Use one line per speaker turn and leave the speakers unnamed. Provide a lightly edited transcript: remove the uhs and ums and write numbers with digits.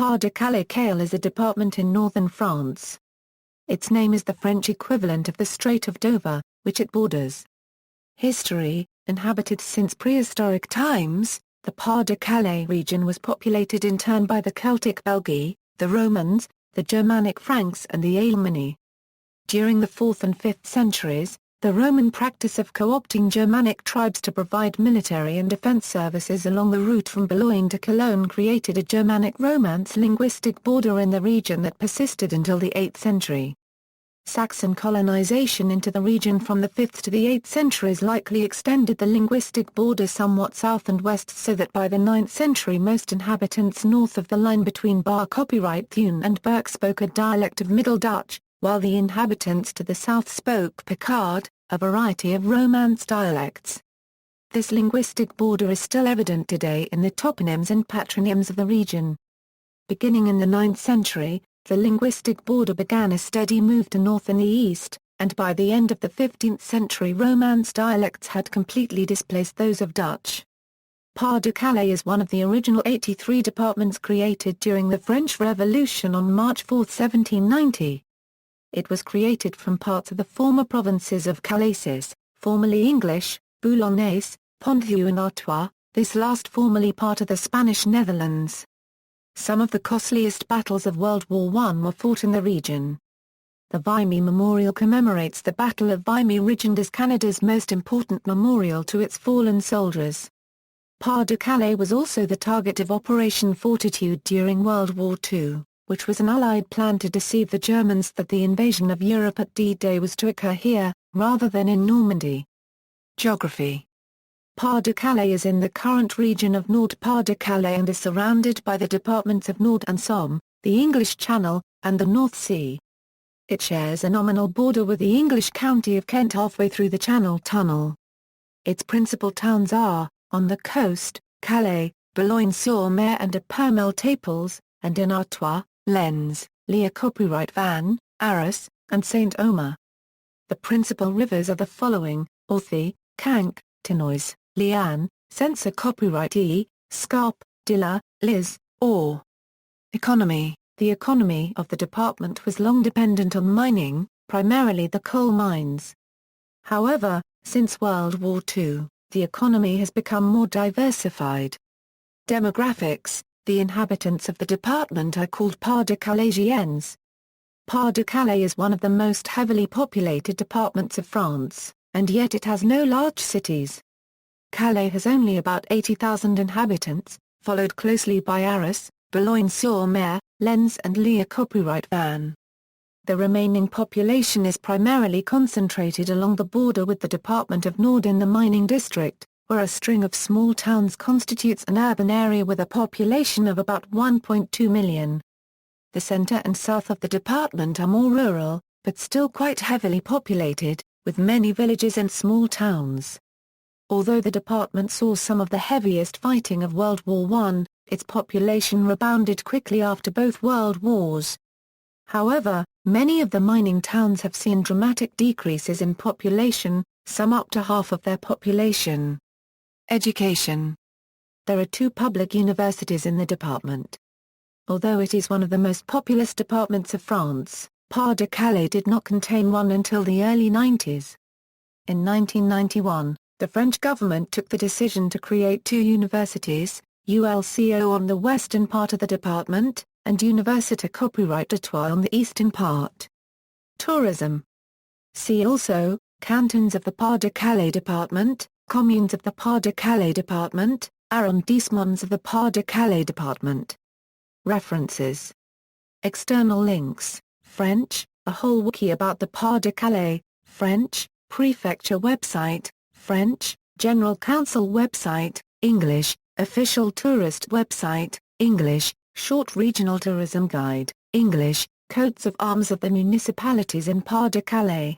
Pas-de-Calais is a department in northern France. Its name is the French equivalent of the Strait of Dover, which it borders. History: inhabited since prehistoric times, the Pas-de-Calais region was populated in turn by the Celtic Belgae, the Romans, the Germanic Franks and the Alemanni. During the 4th and 5th centuries, the Roman practice of co-opting Germanic tribes to provide military and defense services along the route from Boulogne to Cologne created a Germanic-Romance linguistic border in the region that persisted until the 8th century. Saxon colonization into the region from the 5th to the 8th centuries likely extended the linguistic border somewhat south and west so that by the 9th century most inhabitants north of the line between Bar copyright Thun and Berk spoke a dialect of Middle Dutch, while the inhabitants to the south spoke Picard, a variety of Romance dialects. This linguistic border is still evident today in the toponyms and patronyms of the region. Beginning in the 9th century, the linguistic border began a steady move to north and the east, and by the end of the 15th century Romance dialects had completely displaced those of Dutch. Pas-de-Calais is one of the original 83 departments created during the French Revolution on March 4, 1790. It was created from parts of the former provinces of Calais, formerly English, Boulonnais, Ponthieu and Artois, this last formerly part of the Spanish Netherlands. Some of the costliest battles of World War I were fought in the region. The Vimy Memorial commemorates the Battle of Vimy Ridge and is Canada's most important memorial to its fallen soldiers. Pas-de-Calais was also the target of Operation Fortitude during World War II, which was an Allied plan to deceive the Germans that the invasion of Europe at D-Day was to occur here, rather than in Normandy. Geography: Pas-de-Calais is in the current region of Nord-Pas-de-Calais and is surrounded by the departments of Nord and Somme, the English Channel, and the North Sea. It shares a nominal border with the English county of Kent halfway through the Channel Tunnel. Its principal towns are, on the coast, Calais, Boulogne-sur-Mer and Epernay-les-Étaples, and in Artois, Lens, Lea copyright Van, Arras, and Saint-Omer. The principal rivers are the following: Orthe, Canque, Tinoise, Liane, Censor copyright E, Scarpe, Dilla, Liz, Or. Economy: the economy of the department was long dependent on mining, primarily the coal mines. However, since World War II, the economy has become more diversified. Demographics: the inhabitants of the department are called Pas-de-Calaisiens. Pas-de-Calais is one of the most heavily populated departments of France, and yet it has no large cities. Calais has only about 80,000 inhabitants, followed closely by Arras, Boulogne-sur-Mer, Lens and Lea copyright Van. The remaining population is primarily concentrated along the border with the department of Nord in the mining district, where a string of small towns constitutes an urban area with a population of about 1.2 million. The center and south of the department are more rural, but still quite heavily populated, with many villages and small towns. Although the department saw some of the heaviest fighting of World War I, its population rebounded quickly after both world wars. However, many of the mining towns have seen dramatic decreases in population, some up to half of their population. Education: there are two public universities in the department. Although it is one of the most populous departments of France, Pas-de-Calais did not contain one until the early 90s. In 1991, the French government took the decision to create two universities, ULCO on the western part of the department, and Université copyright d'Artois on the eastern part. Tourism. See also, Cantons of the Pas-de-Calais department, Communes of the Pas-de-Calais department, Arrondissements of the Pas-de-Calais department. References. External links: French, a whole wiki about the Pas-de-Calais, French, Prefecture website, French, General Council website, English, Official Tourist website, English, Short Regional Tourism Guide, English, Coats of Arms of the municipalities in Pas-de-Calais.